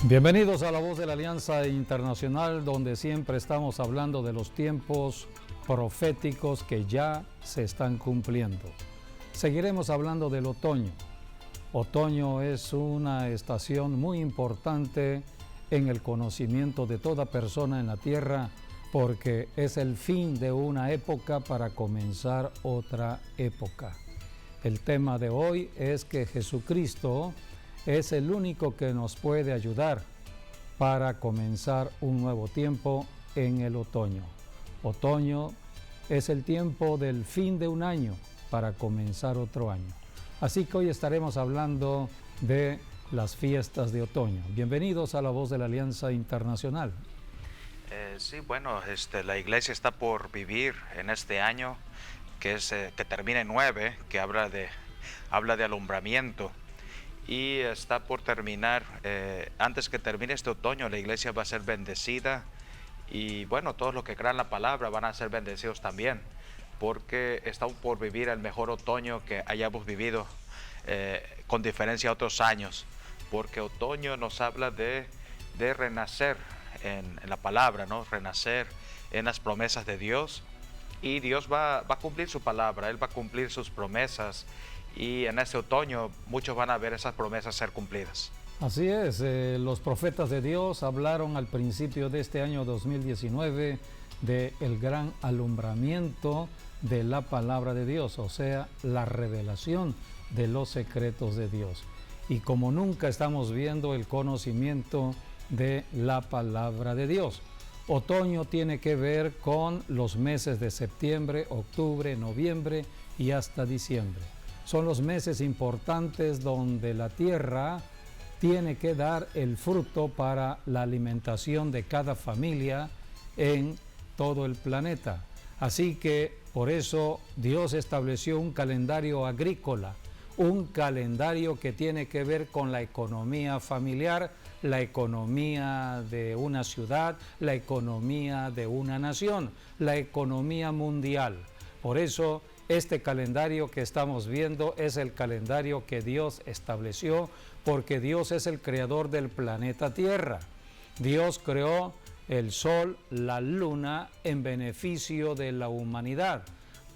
Bienvenidos a La Voz de la Alianza Internacional, donde siempre estamos hablando de los tiempos proféticos que ya se están cumpliendo. Seguiremos hablando del otoño. Otoño es una estación muy importante en el conocimiento de toda persona en la tierra, porque es el fin de una época para comenzar otra época. El tema de hoy es que Jesucristo es el único que nos puede ayudar para comenzar un nuevo tiempo en el otoño. Otoño es el tiempo del fin de un año para comenzar otro año. Así que hoy estaremos hablando de las fiestas de otoño. Bienvenidos a La Voz de la Alianza Internacional. La iglesia está por vivir en este año que termina en 9, que habla de alumbramiento. Y está por terminar, antes que termine este otoño, la iglesia va a ser bendecida. Y bueno, todos los que crean la palabra van a ser bendecidos también, porque estamos por vivir el mejor otoño que hayamos vivido, con diferencia a otros años. Porque otoño nos habla de renacer en la palabra, ¿no? Renacer en las promesas de Dios. Y Dios va a cumplir su palabra, Él va a cumplir sus promesas. Y en este otoño muchos van a ver esas promesas ser cumplidas. Así es, los profetas de Dios hablaron al principio de este año 2019 del gran alumbramiento de la palabra de Dios, o sea, la revelación de los secretos de Dios. Y como nunca estamos viendo el conocimiento de la palabra de Dios. Otoño tiene que ver con los meses de septiembre, octubre, noviembre y hasta diciembre. Son los meses importantes donde la tierra tiene que dar el fruto para la alimentación de cada familia en todo el planeta. Así que por eso Dios estableció un calendario agrícola, un calendario que tiene que ver con la economía familiar, la economía de una ciudad, la economía de una nación, la economía mundial. Por eso este calendario que estamos viendo es el calendario que Dios estableció, porque Dios es el creador del planeta Tierra. Dios creó el sol, la luna en beneficio de la humanidad.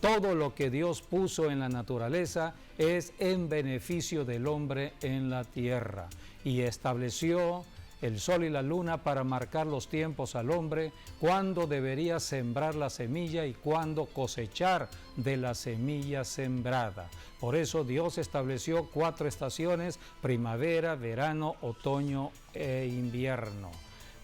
Todo lo que Dios puso en la naturaleza es en beneficio del hombre en la tierra. Y estableció el sol y la luna para marcar los tiempos al hombre, cuándo debería sembrar la semilla y cuándo cosechar de la semilla sembrada. Por eso Dios estableció 4 estaciones: primavera, verano, otoño e invierno.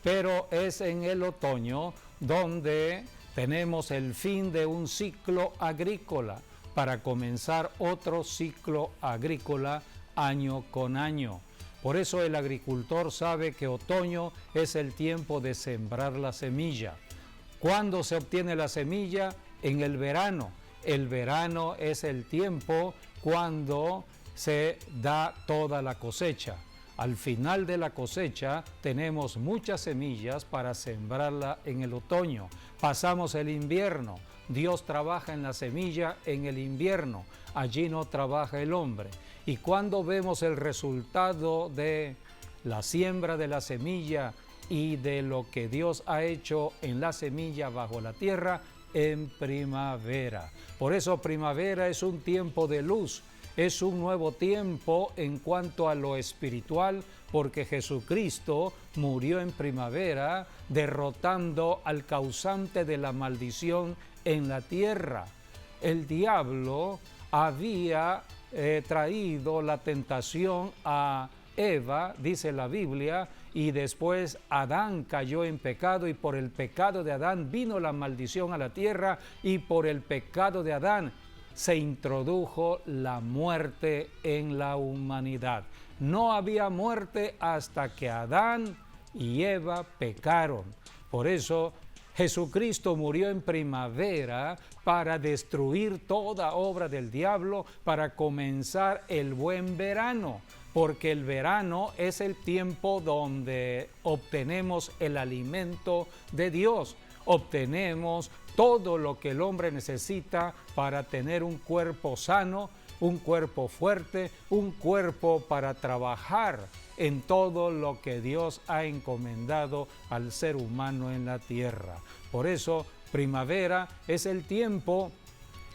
Pero es en el otoño donde tenemos el fin de un ciclo agrícola para comenzar otro ciclo agrícola año con año. Por eso el agricultor sabe que otoño es el tiempo de sembrar la semilla. ¿Cuándo se obtiene la semilla? En el verano. El verano es el tiempo cuando se da toda la cosecha. Al final de la cosecha tenemos muchas semillas para sembrarla en el otoño. Pasamos el invierno. Dios trabaja en la semilla en el invierno. Allí no trabaja el hombre. Y cuando vemos el resultado de la siembra de la semilla y de lo que Dios ha hecho en la semilla bajo la tierra, en primavera. Por eso primavera es un tiempo de luz. Es un nuevo tiempo en cuanto a lo espiritual, porque Jesucristo murió en primavera, derrotando al causante de la maldición en la tierra. El diablo había traído la tentación a Eva, dice la Biblia, y después Adán cayó en pecado, y por el pecado de Adán vino la maldición a la tierra, y por el pecado de Adán se introdujo la muerte en la humanidad. No había muerte hasta que Adán y Eva pecaron. Por eso Jesucristo murió en primavera para destruir toda obra del diablo, para comenzar el buen verano, porque el verano es el tiempo donde obtenemos el alimento de Dios. Obtenemos todo lo que el hombre necesita para tener un cuerpo sano un cuerpo fuerte, un cuerpo para trabajar en todo lo que Dios ha encomendado al ser humano en la tierra. Por eso, primavera es el tiempo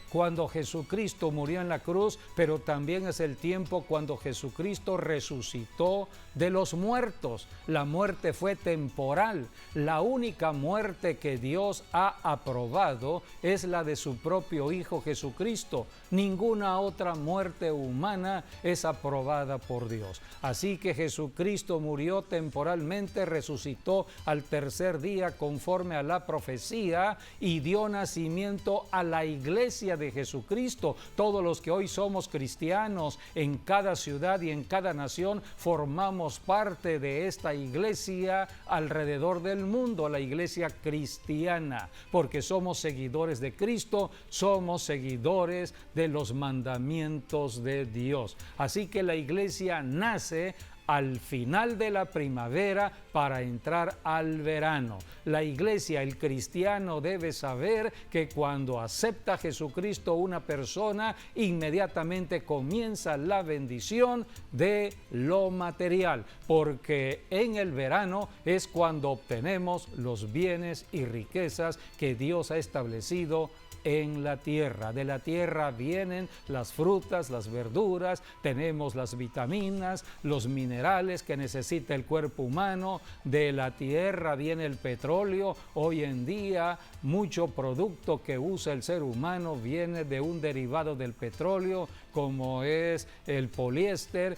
cuando Jesucristo murió en la cruz, pero también es el tiempo cuando Jesucristo resucitó de los muertos. La muerte fue temporal. La única muerte que Dios ha aprobado es la de su propio Hijo Jesucristo. Ninguna otra muerte humana es aprobada por Dios. Así que Jesucristo murió temporalmente, resucitó al tercer día conforme a la profecía y dio nacimiento a la iglesia de Jesucristo. Todos los que hoy somos cristianos en cada ciudad y en cada nación formamos parte de esta iglesia alrededor del mundo, la iglesia cristiana, porque somos seguidores de Cristo, somos seguidores de los mandamientos de Dios. Así que la iglesia nace al final de la primavera para entrar al verano. La iglesia, el cristiano debe saber que cuando acepta a Jesucristo una persona, inmediatamente comienza la bendición de lo material, porque en el verano es cuando obtenemos los bienes y riquezas que Dios ha establecido en la tierra. De la tierra vienen las frutas, las verduras, tenemos las vitaminas, los minerales que necesita el cuerpo humano. De la tierra viene el petróleo. Hoy en día mucho producto que usa el ser humano viene de un derivado del petróleo, como es el poliéster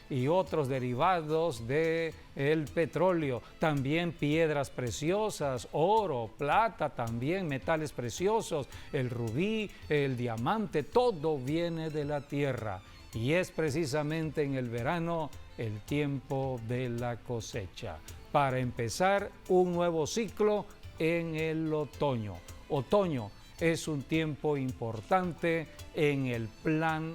y otros derivados del petróleo. También piedras preciosas, oro, plata, también metales preciosos, el rubí, el diamante, todo viene de la tierra. Y es precisamente en el verano el tiempo de la cosecha, para empezar un nuevo ciclo en el otoño. Otoño es un tiempo importante en el plan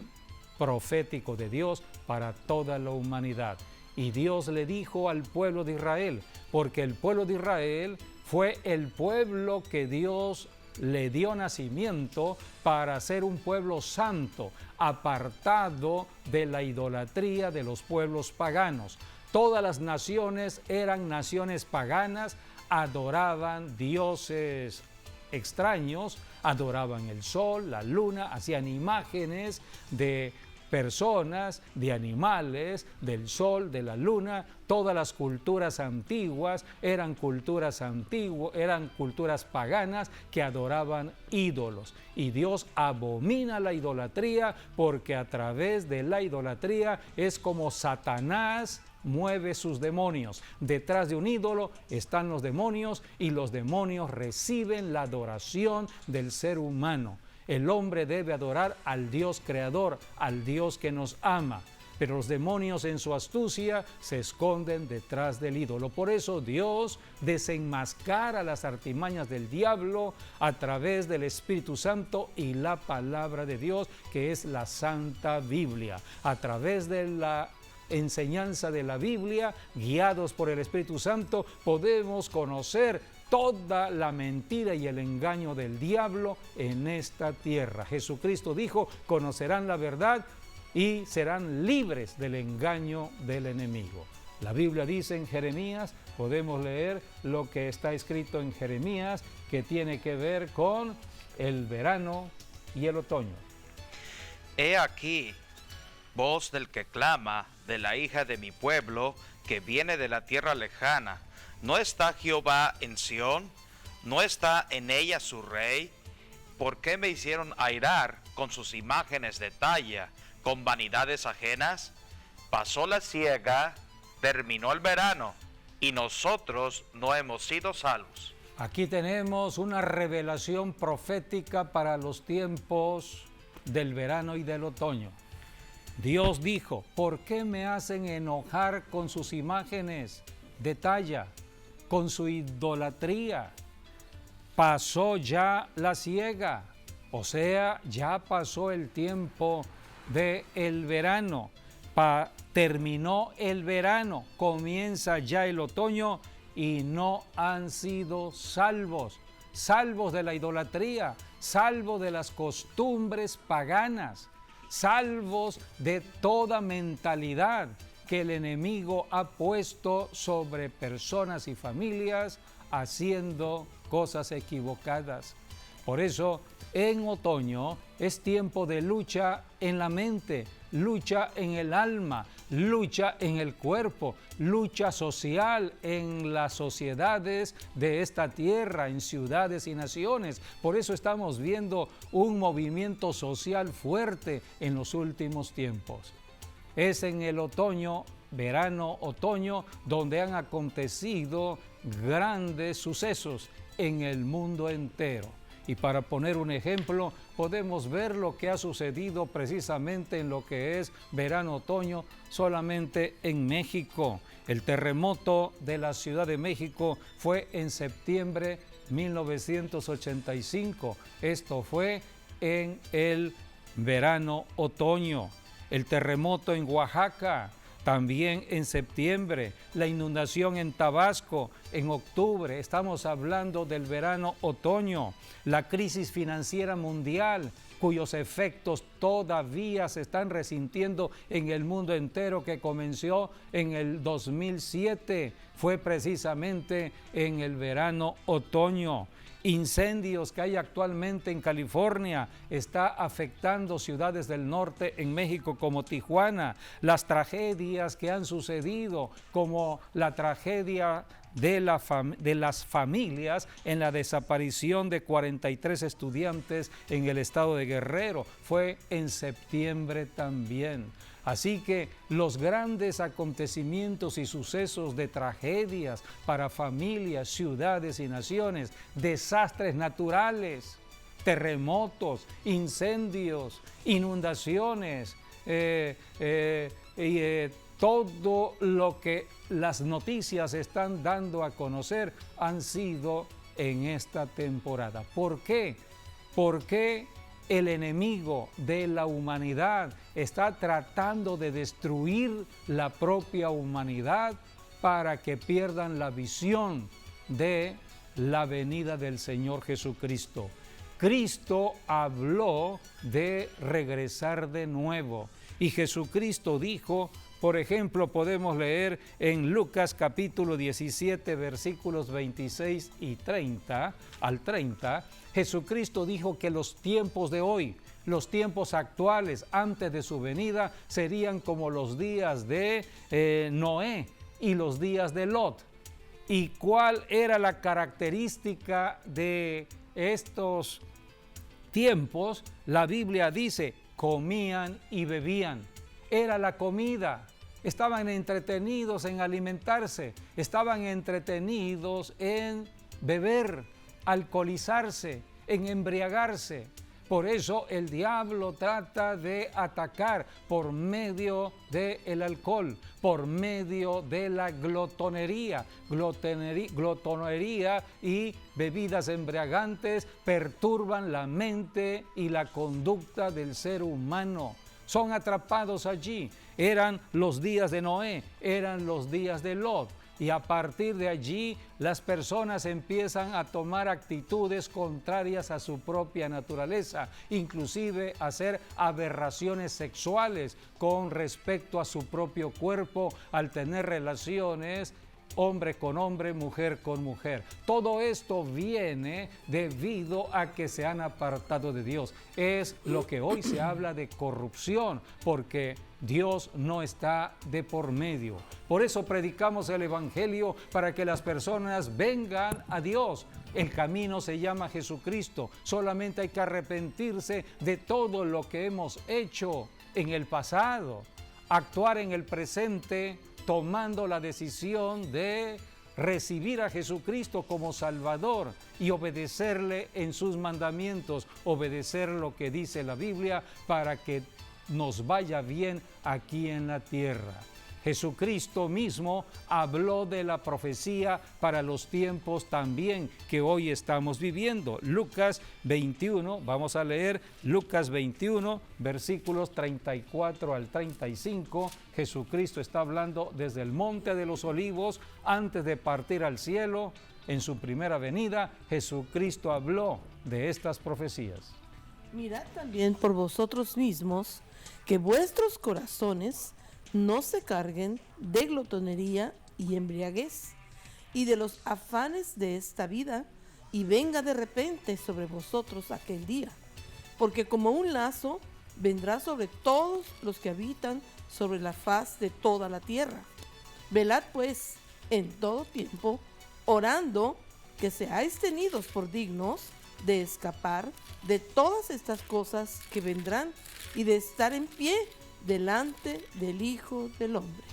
profético de Dios para toda la humanidad. Y Dios le dijo al pueblo de Israel, porque el pueblo de Israel fue el pueblo que Dios le dio nacimiento para ser un pueblo santo, apartado de la idolatría de los pueblos paganos. Todas las naciones eran naciones paganas, adoraban dioses extraños, adoraban el sol, la luna, hacían imágenes de personas, de animales, del sol, de la luna. Todas las culturas antiguas eran culturas paganas que adoraban ídolos. Y Dios abomina la idolatría, porque a través de la idolatría es como Satanás mueve sus demonios. Detrás de un ídolo están los demonios, y los demonios reciben la adoración del ser humano. El hombre debe adorar al Dios creador, al Dios que nos ama. Pero los demonios en su astucia se esconden detrás del ídolo. Por eso Dios desenmascara las artimañas del diablo a través del Espíritu Santo y la palabra de Dios, que es la Santa Biblia. A través de la enseñanza de la Biblia, guiados por el Espíritu Santo, podemos conocer toda la mentira y el engaño del diablo en esta tierra. Jesucristo dijo: conocerán la verdad y serán libres del engaño del enemigo. La Biblia dice en Jeremías, podemos leer lo que está escrito en Jeremías, que tiene que ver con el verano y el otoño. He aquí, voz del que clama, de la hija de mi pueblo, que viene de la tierra lejana. ¿No está Jehová en Sión? ¿No está en ella su rey? ¿Por qué me hicieron airar con sus imágenes de talla, con vanidades ajenas? Pasó la siega, terminó el verano, y nosotros no hemos sido salvos. Aquí tenemos una revelación profética para los tiempos del verano y del otoño. Dios dijo: ¿por qué me hacen enojar con sus imágenes de talla, con su idolatría? Pasó ya la siega, o sea, ya pasó el tiempo del verano. Terminó el verano, comienza ya el otoño, y no han sido salvos de la idolatría, salvos de las costumbres paganas, salvos de toda mentalidad que el enemigo ha puesto sobre personas y familias haciendo cosas equivocadas. Por eso, en otoño es tiempo de lucha en la mente, lucha en el alma, lucha en el cuerpo, lucha social en las sociedades de esta tierra, en ciudades y naciones. Por eso estamos viendo un movimiento social fuerte en los últimos tiempos. Es en el otoño, verano, otoño, donde han acontecido grandes sucesos en el mundo entero. Y para poner un ejemplo, podemos ver lo que ha sucedido precisamente en lo que es verano-otoño solamente en México. El terremoto de la Ciudad de México fue en septiembre 1985. Esto fue en el verano-otoño. El terremoto en Oaxaca, también en septiembre. La inundación en Tabasco, en octubre. Estamos hablando del verano-otoño. La crisis financiera mundial, cuyos efectos todavía se están resintiendo en el mundo entero, que comenzó en el 2007, fue precisamente en el verano-otoño. Incendios que hay actualmente en California está afectando ciudades del norte en México como Tijuana. Las tragedias que han sucedido, como la tragedia de las familias en la desaparición de 43 estudiantes en el estado de Guerrero, fue en septiembre también. Así que los grandes acontecimientos y sucesos de tragedias para familias, ciudades y naciones, desastres naturales, terremotos, incendios, inundaciones, todo lo que las noticias están dando a conocer han sido en esta temporada. ¿Por qué? Porque el enemigo de la humanidad está tratando de destruir la propia humanidad para que pierdan la visión de la venida del Señor Jesucristo. Cristo habló de regresar de nuevo y Jesucristo dijo, por ejemplo, podemos leer en Lucas capítulo 17, versículos 26 y 30 al 30, Jesucristo dijo que los tiempos de hoy, los tiempos actuales antes de su venida, serían como los días de Noé y los días de Lot. ¿Y cuál era la característica de estos tiempos? La Biblia dice, comían y bebían. Era la comida. Estaban entretenidos en alimentarse, estaban entretenidos en beber, alcoholizarse, en embriagarse. Por eso el diablo trata de atacar por medio del alcohol, por medio de la glotonería. Glotonería y bebidas embriagantes perturban la mente y la conducta del ser humano. Son atrapados allí. Eran los días de Noé, eran los días de Lot. Y a partir de allí las personas empiezan a tomar actitudes contrarias a su propia naturaleza, inclusive a hacer aberraciones sexuales con respecto a su propio cuerpo al tener relaciones hombre con hombre, mujer con mujer. Todo esto viene debido a que se han apartado de Dios. Es lo que hoy se habla de corrupción, porque Dios no está de por medio. Por eso predicamos el Evangelio, para que las personas vengan a Dios. El camino se llama Jesucristo. Solamente hay que arrepentirse de todo lo que hemos hecho en el pasado, actuar en el presente, tomando la decisión de recibir a Jesucristo como Salvador y obedecerle en sus mandamientos, obedecer lo que dice la Biblia para que nos vaya bien aquí en la tierra. Jesucristo mismo habló de la profecía para los tiempos también que hoy estamos viviendo. Lucas 21, vamos a leer Lucas 21, versículos 34 al 35. Jesucristo está hablando desde el Monte de los Olivos, antes de partir al cielo. En su primera venida, Jesucristo habló de estas profecías. Mirad también por vosotros mismos, que vuestros corazones no se carguen de glotonería y embriaguez, y de los afanes de esta vida, y venga de repente sobre vosotros aquel día, porque como un lazo vendrá sobre todos los que habitan sobre la faz de toda la tierra. Velad pues en todo tiempo, orando que seáis tenidos por dignos de escapar de todas estas cosas que vendrán y de estar en pie delante del Hijo del Hombre.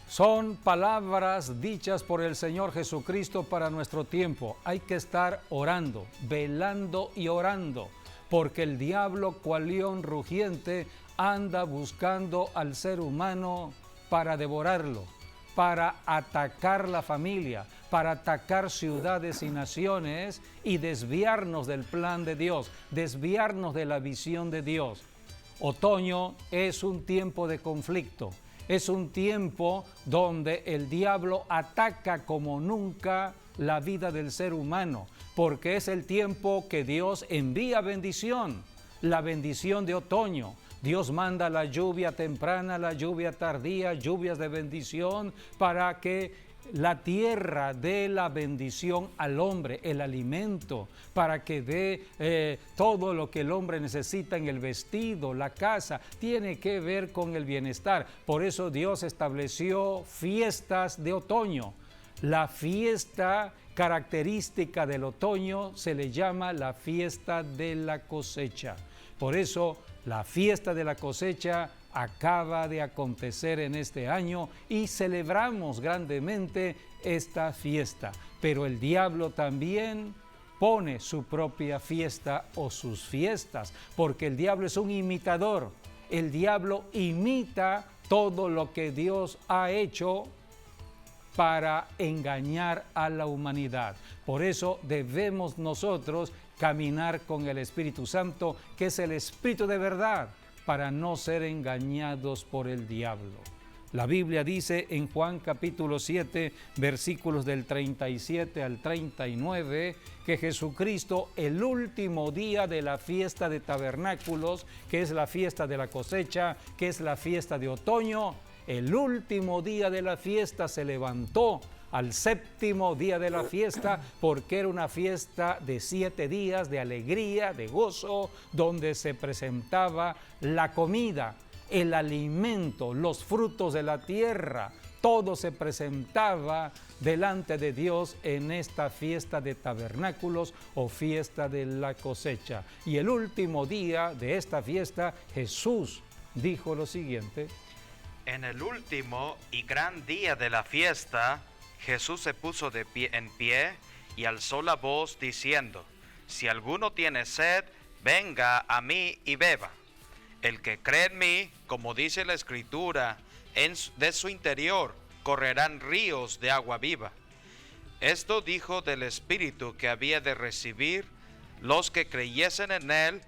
Son palabras dichas por el Señor Jesucristo para nuestro tiempo. Hay que estar orando, velando y orando, porque el diablo, cual león rugiente, anda buscando al ser humano para devorarlo, para atacar la familia, para atacar ciudades y naciones y desviarnos del plan de Dios, desviarnos de la visión de Dios. Otoño es un tiempo de conflicto. Es un tiempo donde el diablo ataca como nunca la vida del ser humano, porque es el tiempo que Dios envía bendición, la bendición de otoño. Dios manda la lluvia temprana, la lluvia tardía, lluvias de bendición para que la tierra dé la bendición al hombre, el alimento, para que dé todo lo que el hombre necesita en el vestido, la casa, tiene que ver con el bienestar. Por eso Dios estableció fiestas de otoño. La fiesta característica del otoño se le llama la fiesta de la cosecha. Por eso la fiesta de la cosecha acaba de acontecer en este año y celebramos grandemente esta fiesta. Pero el diablo también pone su propia fiesta o sus fiestas, porque el diablo es un imitador. El diablo imita todo lo que Dios ha hecho para engañar a la humanidad. Por eso debemos nosotros caminar con el Espíritu Santo, que es el Espíritu de verdad, para no ser engañados por el diablo. La Biblia dice en Juan capítulo 7, versículos del 37 al 39, que Jesucristo, el último día de la fiesta de tabernáculos, que es la fiesta de la cosecha, que es la fiesta de otoño, el último día de la fiesta se levantó al séptimo día de la fiesta, porque era una fiesta de 7 días de alegría, de gozo, donde se presentaba la comida, el alimento, los frutos de la tierra. Todo se presentaba delante de Dios en esta fiesta de tabernáculos o fiesta de la cosecha. Y el último día de esta fiesta, Jesús dijo lo siguiente: En el último y gran día de la fiesta, Jesús se puso en pie y alzó la voz diciendo: Si alguno tiene sed, venga a mí y beba. El que cree en mí, como dice la Escritura, de su interior correrán ríos de agua viva. Esto dijo del Espíritu que había de recibir los que creyesen en él,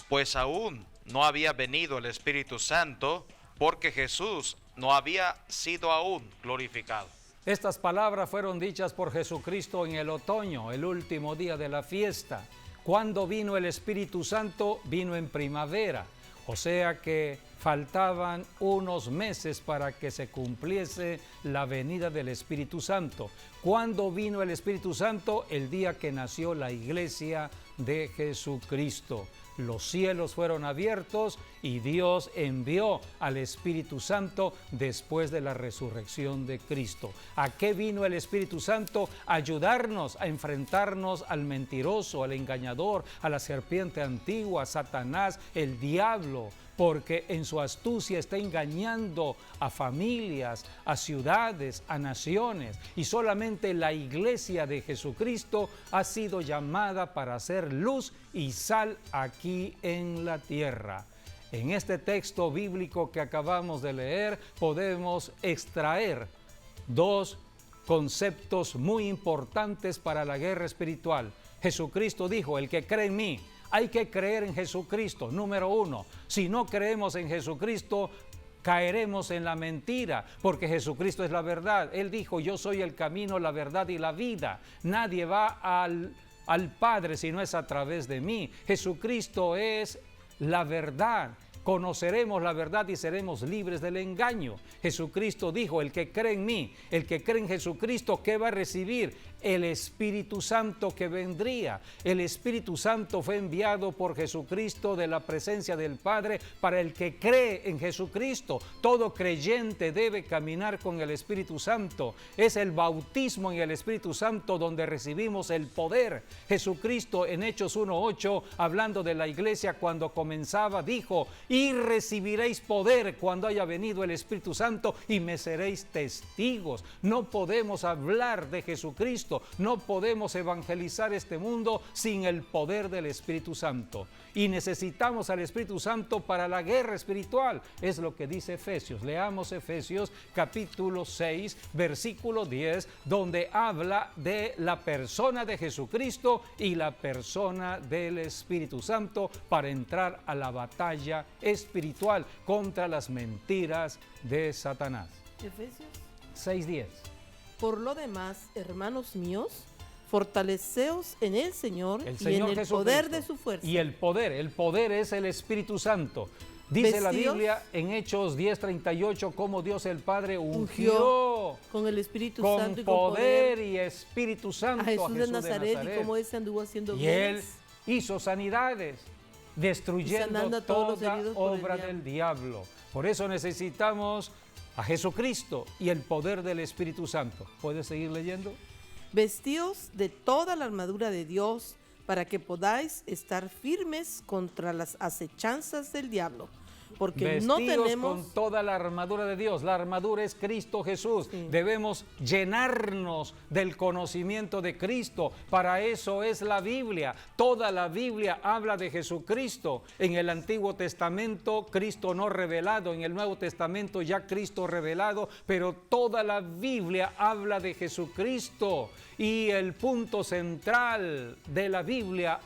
pues aún no había venido el Espíritu Santo, porque Jesús no había sido aún glorificado. Estas palabras fueron dichas por Jesucristo en el otoño, el último día de la fiesta. Cuando vino el Espíritu Santo, vino en primavera, o sea que faltaban unos meses para que se cumpliese la venida del Espíritu Santo. ¿Cuándo vino el Espíritu Santo? El día que nació la iglesia de Jesucristo. Los cielos fueron abiertos y Dios envió al Espíritu Santo después de la resurrección de Cristo. ¿A qué vino el Espíritu Santo? A ayudarnos a enfrentarnos al mentiroso, al engañador, a la serpiente antigua, a Satanás, el diablo, porque en su astucia está engañando a familias, a ciudades, a naciones, y solamente la iglesia de Jesucristo ha sido llamada para ser luz y sal aquí en la tierra. En este texto bíblico que acabamos de leer podemos extraer 2 conceptos muy importantes para la guerra espiritual. Jesucristo dijo: el que cree en mí. Hay que creer en Jesucristo, número 1. Si no creemos en Jesucristo, caeremos en la mentira, porque Jesucristo es la verdad. Él dijo: yo soy el camino, la verdad y la vida. Nadie va al al Padre si no es a través de mí. Jesucristo es la verdad. Conoceremos la verdad y seremos libres del engaño. Jesucristo dijo, el que cree en mí, el que cree en Jesucristo, ¿qué va a recibir? El Espíritu Santo que vendría. El Espíritu Santo fue enviado por Jesucristo de la presencia del Padre para el que cree en Jesucristo. Todo creyente debe caminar con el Espíritu Santo. Es el bautismo en el Espíritu Santo donde recibimos el poder. Jesucristo en Hechos 1:8, hablando de la iglesia cuando comenzaba, dijo, y recibiréis poder cuando haya venido el Espíritu Santo y me seréis testigos. No podemos hablar de Jesucristo, no podemos evangelizar este mundo sin el poder del Espíritu Santo. Y necesitamos al Espíritu Santo para la guerra espiritual. Es lo que dice Efesios. Leamos Efesios capítulo 6, versículo 10, donde habla de la persona de Jesucristo y la persona del Espíritu Santo para entrar a la batalla espiritual contra las mentiras de Satanás. Efesios 6:10. Por lo demás, hermanos míos, fortaleceos en el Señor y en el poder de su fuerza. Y el poder es el Espíritu Santo. Dice la Biblia en Hechos 10:38 cómo Dios el Padre ungió con el Espíritu con Santo y poder y Espíritu Santo a Jesús de Nazaret, y cómo ese anduvo haciendo bienes. Y él hizo sanidades, destruyendo toda obra del diablo. Por eso necesitamos a Jesucristo y el poder del Espíritu Santo. ¿Puedes seguir leyendo? Vestíos de toda la armadura de Dios para que podáis estar firmes contra las acechanzas del diablo. Porque vestidos no tenemos con toda la armadura de Dios. La armadura es Cristo Jesús. Sí. Debemos llenarnos del conocimiento de Cristo. Para eso es la Biblia. Toda la Biblia habla de Jesucristo. En el Antiguo Testamento, Cristo no revelado. En el Nuevo Testamento, ya Cristo revelado. Pero toda la Biblia habla de Jesucristo. Y el punto central de la Biblia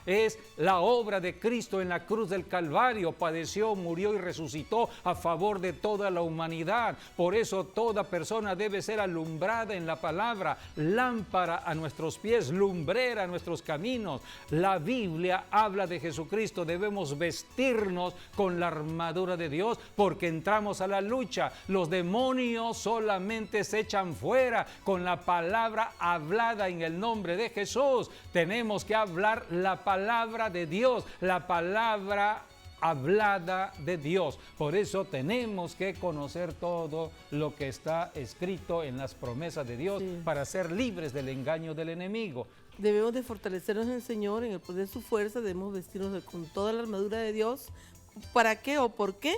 es la obra de Cristo en la cruz del Calvario. Padeció, murió y resucitó a favor de toda la humanidad. Por eso toda persona debe ser alumbrada en la palabra, lámpara a nuestros pies, lumbrera a nuestros caminos. La Biblia habla de Jesucristo. Debemos vestirnos con la armadura de Dios porque entramos a la lucha. Los demonios solamente se echan fuera con la palabra hablada en el nombre de Jesús. Tenemos que hablar la palabra de Dios, la palabra hablada de Dios. Por eso tenemos que conocer todo lo que está escrito en las promesas de Dios, sí, para ser libres del engaño del enemigo. Debemos de fortalecernos en el Señor, en el poder de su fuerza. Debemos vestirnos con toda la armadura de Dios. ¿Para qué o por qué?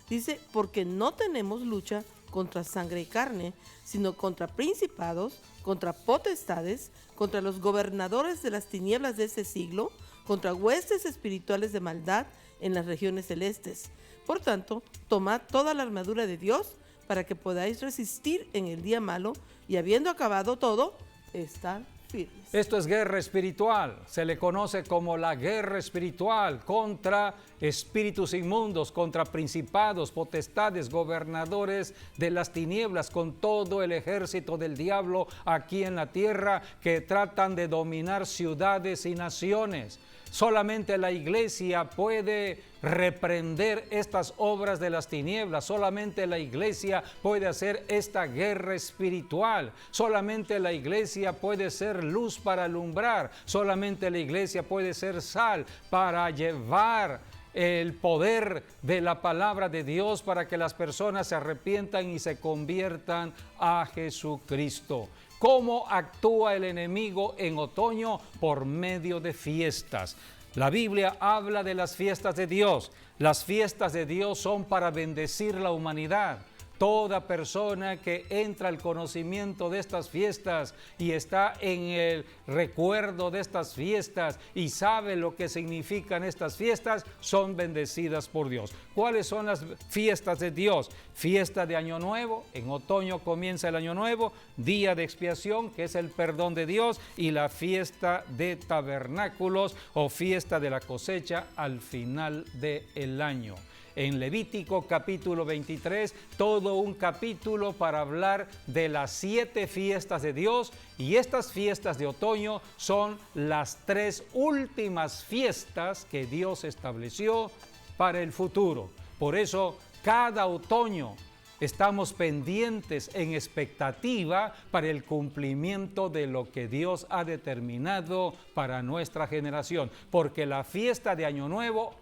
Dice, porque no tenemos lucha contra sangre y carne, sino contra principados, contra potestades, contra los gobernadores de las tinieblas de este siglo, contra huestes espirituales de maldad en las regiones celestes. Por tanto, tomad toda la armadura de Dios para que podáis resistir en el día malo y habiendo acabado todo, estar firmes. Esto es guerra espiritual. Se le conoce como la guerra espiritual contra espíritus inmundos, contra principados, potestades, gobernadores de las tinieblas, con todo el ejército del diablo aquí en la tierra que tratan de dominar ciudades y naciones. Solamente la iglesia puede reprender estas obras de las tinieblas. Solamente la iglesia puede hacer esta guerra espiritual. Solamente la iglesia puede ser luz para alumbrar. Solamente la iglesia puede ser sal para llevar el poder de la palabra de Dios para que las personas se arrepientan y se conviertan a Jesucristo. ¿Cómo actúa el enemigo en otoño? Por medio de fiestas. La Biblia habla de las fiestas de Dios. Las fiestas de Dios son para bendecir la humanidad. Toda persona que entra al conocimiento de estas fiestas y está en el recuerdo de estas fiestas y sabe lo que significan estas fiestas, son bendecidas por Dios. ¿Cuáles son las fiestas de Dios? Fiesta de Año Nuevo, en otoño comienza el Año Nuevo, día de expiación, que es el perdón de Dios, y la fiesta de tabernáculos o fiesta de la cosecha al final del año. en Levítico capítulo 23, todo un capítulo para hablar de las 7 fiestas de Dios, y estas fiestas de otoño son las 3 últimas fiestas que Dios estableció para el futuro. Por eso cada otoño estamos pendientes en expectativa para el cumplimiento de lo que Dios ha determinado para nuestra generación, porque la fiesta de Año Nuevo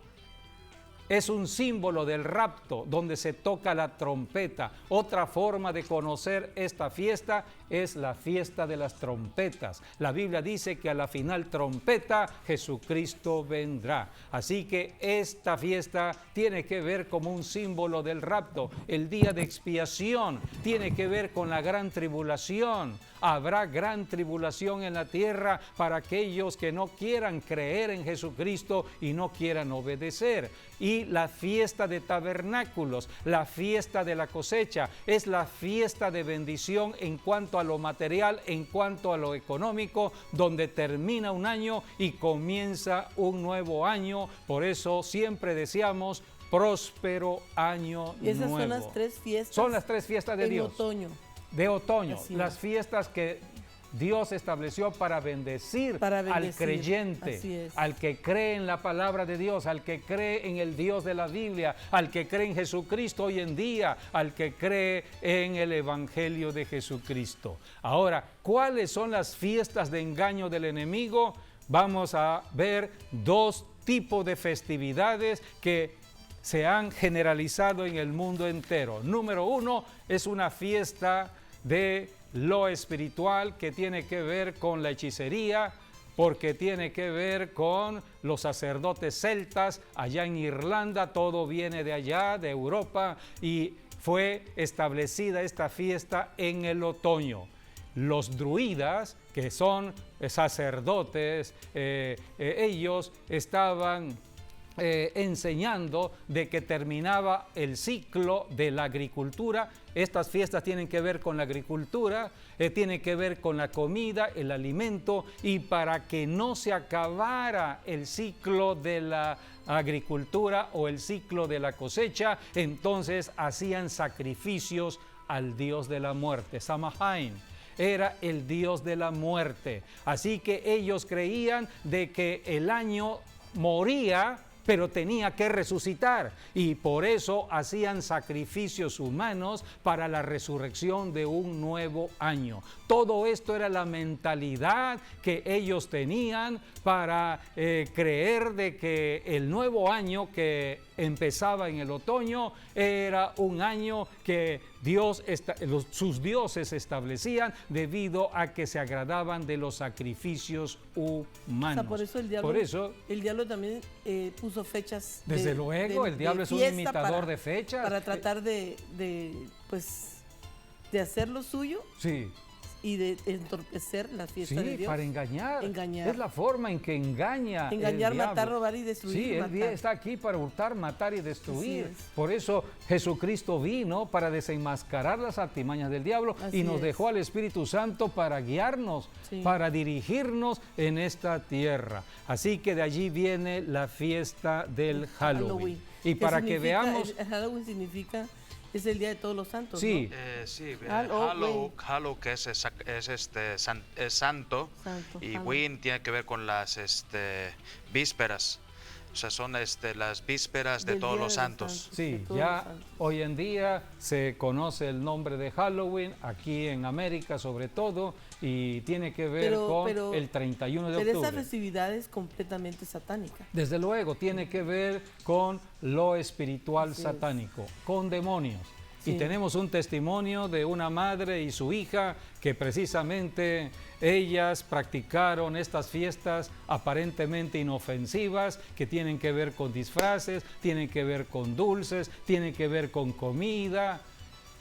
es un símbolo del rapto, donde se toca la trompeta. Otra forma de conocer esta fiesta es la fiesta de las trompetas. La Biblia dice que a la final trompeta Jesucristo vendrá. Así que esta fiesta tiene que ver como un símbolo del rapto. El día de expiación tiene que ver con la gran tribulación. Habrá gran tribulación en la tierra para aquellos que no quieran creer en Jesucristo y no quieran obedecer. Y la fiesta de tabernáculos, la fiesta de la cosecha, es la fiesta de bendición en cuanto a lo material, en cuanto a lo económico, donde termina un año y comienza un nuevo año. Por eso siempre deseamos próspero año nuevo. Esas son las 3 fiestas. Son las 3 fiestas de Dios. De otoño, las fiestas que Dios estableció para bendecir al creyente, al que cree en la palabra de Dios, al que cree en el Dios de la Biblia, al que cree en Jesucristo hoy en día, al que cree en el Evangelio de Jesucristo. Ahora, ¿cuáles son las fiestas de engaño del enemigo? Vamos a ver 2 tipos de festividades que se han generalizado en el mundo entero. Número 1 es una fiesta de lo espiritual que tiene que ver con la hechicería, porque tiene que ver con los sacerdotes celtas allá en Irlanda. Todo viene de allá, de Europa, y fue establecida esta fiesta en el otoño. Los druidas, que son sacerdotes, ellos estaban enseñando de que terminaba el ciclo de la agricultura. Estas fiestas tienen que ver con la agricultura, tienen que ver con la comida, el alimento, y para que no se acabara el ciclo de la agricultura o el ciclo de la cosecha, entonces hacían sacrificios al dios de la muerte. Samhain era el dios de la muerte. Así que ellos creían de que el año moría, pero tenía que resucitar, y por eso hacían sacrificios humanos para la resurrección de un nuevo año. Todo esto era la mentalidad que ellos tenían para creer de que el nuevo año que empezaba en el otoño era un año que sus dioses establecían debido a que se agradaban de los sacrificios humanos. O sea, el diablo también puso fechas. Desde luego, el diablo es un imitador de fechas. Para tratar de hacer lo suyo. Sí. Y de entorpecer la fiesta de Dios. Sí, para engañar. Es la forma en que engaña el diablo. Matar, robar y destruir. Sí, él está aquí para hurtar, matar y destruir. Por eso Jesucristo vino para desenmascarar las artimañas del diablo y nos dejó al Espíritu Santo para guiarnos, para dirigirnos en esta tierra. Así que de allí viene la fiesta del Halloween. Y para que veamos... El Halloween significa... Es el Día de Todos los Santos, sí. ¿no? Sí, Halloween que es santo, y Win tiene que ver con las vísperas. O sea, son las vísperas de todos los santos. Sí, ya hoy en día se conoce el nombre de Halloween, aquí en América sobre todo, y tiene que ver con el 31 de octubre. Pero esa festividad es completamente satánica. Desde luego, tiene que ver con lo espiritual satánico, con demonios. Sí. Y tenemos un testimonio de una madre y su hija que precisamente ellas practicaron estas fiestas aparentemente inofensivas, que tienen que ver con disfraces, tienen que ver con dulces, tienen que ver con comida.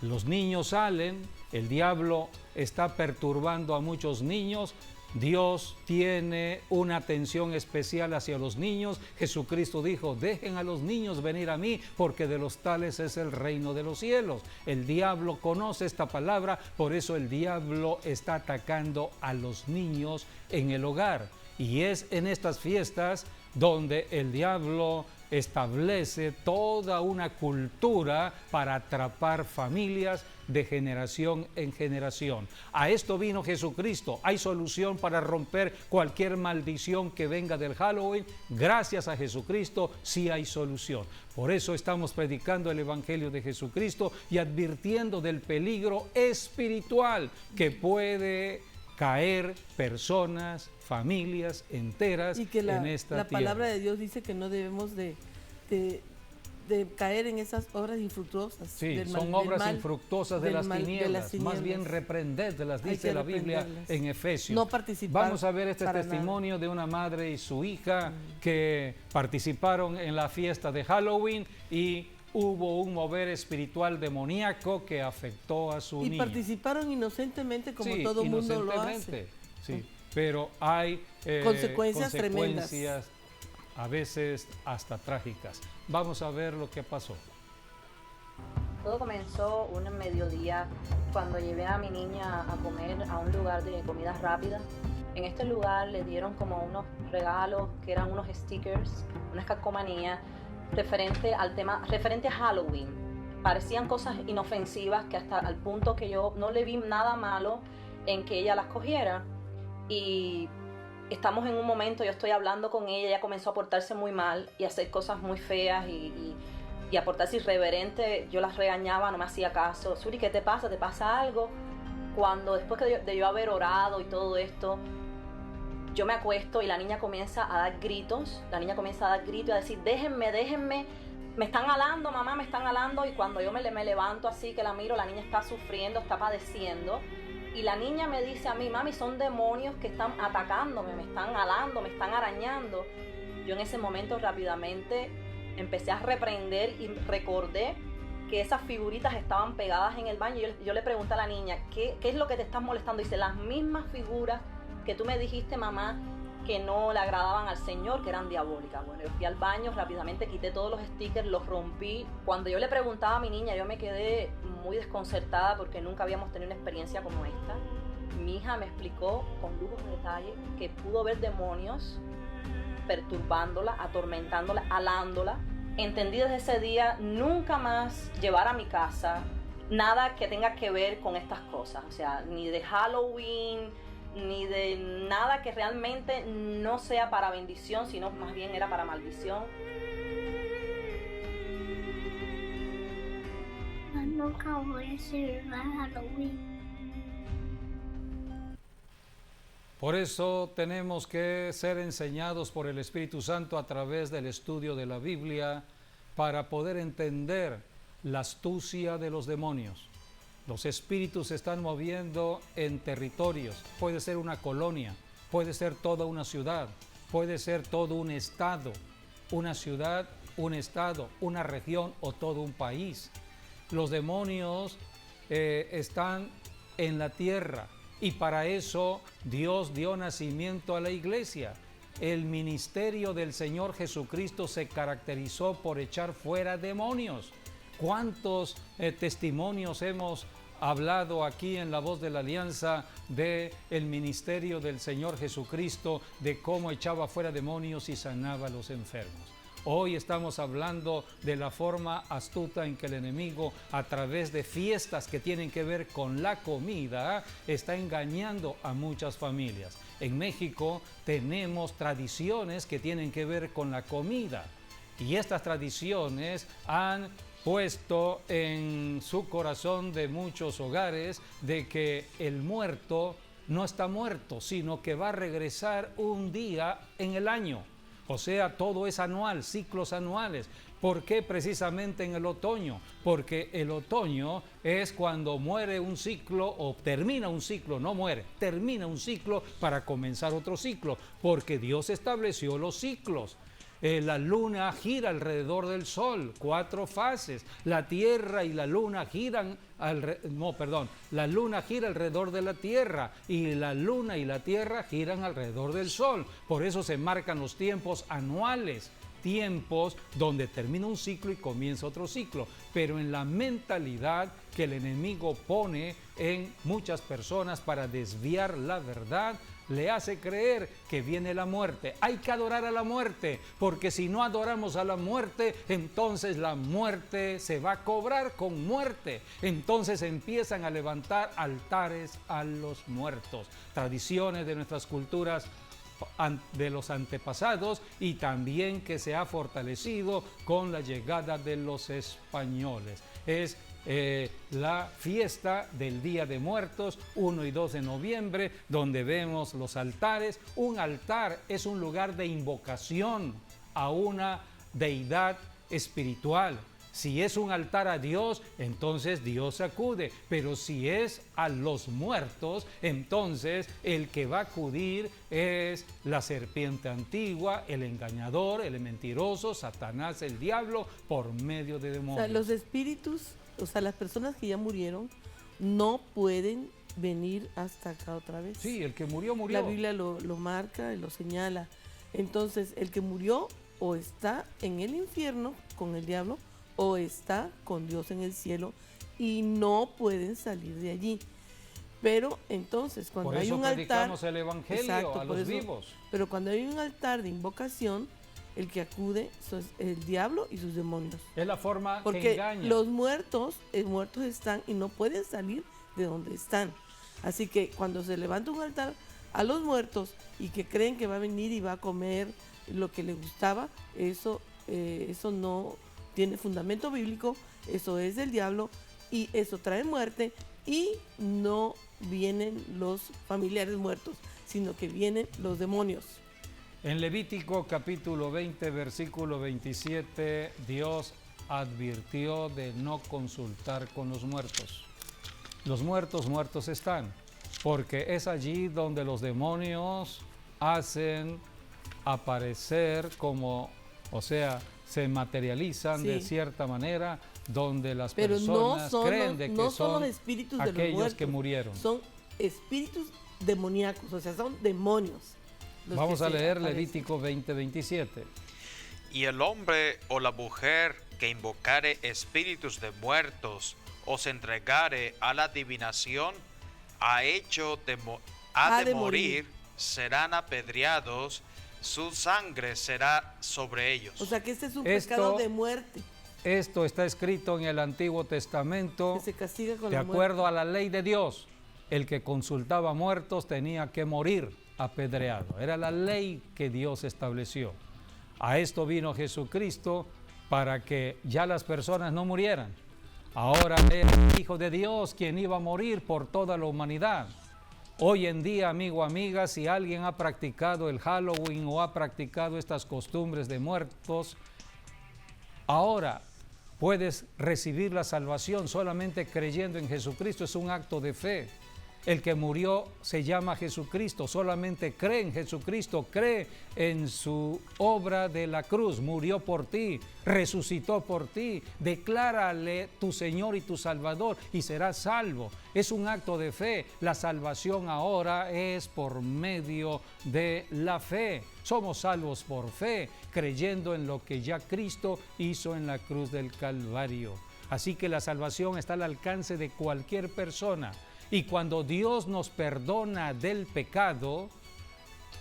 Los niños salen, el diablo está perturbando a muchos niños. Dios tiene una atención especial hacia los niños. Jesucristo dijo: dejen a los niños venir a mí, porque de los tales es el reino de los cielos. El diablo conoce esta palabra, por eso el diablo está atacando a los niños en el hogar. Y es en estas fiestas donde el diablo establece toda una cultura para atrapar familias de generación en generación. A esto vino Jesucristo. Hay solución para romper cualquier maldición que venga del Halloween. Gracias a Jesucristo sí hay solución. Por eso estamos predicando el Evangelio de Jesucristo y advirtiendo del peligro espiritual que puede caer personas, familias enteras y que en esta la tierra. palabra de Dios dice que no debemos de caer en esas obras infructuosas. Sí, son obras infructuosas de las tinieblas. Más bien reprendedlas, dice la Biblia en Efesios. No participar. Vamos a ver este testimonio de una madre y su hija que participaron en la fiesta de Halloween y hubo un mover espiritual demoníaco que afectó a su niña. Y participaron inocentemente como todo mundo lo hace. Sí, pero hay consecuencias tremendas. A veces hasta trágicas. Vamos a ver lo que pasó. Todo comenzó un mediodía cuando llevé a mi niña a comer a un lugar de comida rápida. En este lugar le dieron como unos regalos que eran unos stickers, unas calcomanías referente a Halloween. Parecían cosas inofensivas que hasta al punto que yo no le vi nada malo en que ella las cogiera. Y estamos en un momento, yo estoy hablando con ella comenzó a portarse muy mal y a hacer cosas muy feas y a portarse irreverente. Yo las regañaba, no me hacía caso. Suri, ¿qué te pasa? ¿Te pasa algo? Cuando después de yo haber orado y todo esto, yo me acuesto y la niña comienza a dar gritos. La niña comienza a dar gritos y a decir, déjenme, me están alando, mamá, me están alando. Y cuando yo me levanto así, que la miro, la niña está sufriendo, está padeciendo. Y la niña me dice a mí, mami, son demonios que están atacándome, me están alando, me están arañando. Yo en ese momento rápidamente empecé a reprender y recordé que esas figuritas estaban pegadas en el baño. Yo le pregunté a la niña, ¿qué es lo que te está molestando? Dice, las mismas figuras que tú me dijiste, mamá, que no le agradaban al Señor, que eran diabólicas. Bueno, yo fui al baño, rápidamente quité todos los stickers, los rompí. Cuando yo le preguntaba a mi niña, yo me quedé muy desconcertada porque nunca habíamos tenido una experiencia como esta. Mi hija me explicó con lujos de detalle que pudo ver demonios perturbándola, atormentándola, alándola. Entendí desde ese día nunca más llevar a mi casa nada que tenga que ver con estas cosas. O sea, ni de Halloween, ni de nada que realmente no sea para bendición, sino más bien era para maldición. Nunca voy a celebrar Halloween. Por eso tenemos que ser enseñados por el Espíritu Santo a través del estudio de la Biblia para poder entender la astucia de los demonios. Los espíritus se están moviendo en territorios. Puede ser una colonia, puede ser toda una ciudad, puede ser todo un estado, una ciudad, un estado, una región o todo un país. Los demonios están en la tierra y para eso Dios dio nacimiento a la iglesia. El ministerio del Señor Jesucristo se caracterizó por echar fuera demonios. ¿Cuántos testimonios hemos hablado aquí en La Voz de la Alianza del ministerio del Señor Jesucristo, de cómo echaba fuera demonios y sanaba a los enfermos? Hoy estamos hablando de la forma astuta en que el enemigo, a través de fiestas que tienen que ver con la comida, está engañando a muchas familias. En México tenemos tradiciones que tienen que ver con la comida y estas tradiciones han puesto en su corazón de muchos hogares de que el muerto no está muerto, sino que va a regresar un día en el año. O sea, todo es anual, ciclos anuales. ¿Por qué precisamente en el otoño? Porque el otoño es cuando muere un ciclo o termina un ciclo, no muere, termina un ciclo para comenzar otro ciclo, porque Dios estableció los ciclos. La luna gira alrededor del sol, 4 fases. La tierra y la luna giran la luna gira alrededor de la tierra y la luna y la tierra giran alrededor del sol. Por eso se marcan los tiempos anuales, tiempos donde termina un ciclo y comienza otro ciclo. Pero en la mentalidad que el enemigo pone en muchas personas para desviar la verdad, le hace creer que viene la muerte. Hay que adorar a la muerte, porque si no adoramos a la muerte, entonces la muerte se va a cobrar con muerte. Entonces empiezan a levantar altares a los muertos. Tradiciones de nuestras culturas, de los antepasados, y también que se ha fortalecido con la llegada de los españoles. Es la fiesta del Día de Muertos, 1 y 2 de noviembre, donde vemos los altares. Un altar es un lugar de invocación a una deidad espiritual. Si es un altar a Dios, entonces Dios acude, pero si es a los muertos, entonces el que va a acudir es la serpiente antigua, el engañador, el mentiroso, Satanás, el diablo, por medio de demonios. O sea, los espíritus, o sea, las personas que ya murieron, no pueden venir hasta acá otra vez. Sí, el que murió, murió. La Biblia lo marca y lo señala. Entonces, el que murió o está en el infierno con el diablo, o está con Dios en el cielo, y no pueden salir de allí. Pero entonces, cuando hay un altar, predicamos el evangelio a los vivos. Pero cuando hay un altar de invocación, el que acude es el diablo y sus demonios. Es la forma porque que engaña. Los muertos están y no pueden salir de donde están. Así que cuando se levanta un altar a los muertos y que creen que va a venir y va a comer lo que le gustaba, eso no tiene fundamento bíblico, eso es del diablo y eso trae muerte, y no vienen los familiares muertos, sino que vienen los demonios. En Levítico capítulo 20, versículo 27, Dios advirtió de no consultar con los muertos. Los muertos están, porque es allí donde los demonios hacen aparecer como, o sea, se materializan de cierta manera, donde las personas creen de que son los espíritus aquellos de los muertos, que murieron. Son espíritus demoníacos, o sea, son demonios. Vamos a leer Levítico 20, 27. Y el hombre o la mujer que invocare espíritus de muertos o se entregare a la adivinación, ha de morir, serán apedreados, su sangre será sobre ellos. O sea que este es un pecado de muerte. Esto está escrito en el Antiguo Testamento, que se castiga con de acuerdo a la ley de Dios. El que consultaba muertos tenía que morir apedreado. Era la ley que Dios estableció. A esto vino Jesucristo para que ya las personas no murieran. Ahora era el Hijo de Dios quien iba a morir por toda la humanidad. Hoy en día, amigo, amiga, si alguien ha practicado el Halloween o ha practicado estas costumbres de muertos, ahora puedes recibir la salvación solamente creyendo en Jesucristo. Es un acto de fe. El que murió se llama Jesucristo, solamente cree en Jesucristo, cree en su obra de la cruz, murió por ti, resucitó por ti, declárale tu Señor y tu Salvador y serás salvo. Es un acto de fe. La salvación ahora es por medio de la fe. Somos salvos por fe, creyendo en lo que ya Cristo hizo en la cruz del Calvario. Así que la salvación está al alcance de cualquier persona. Y cuando Dios nos perdona del pecado,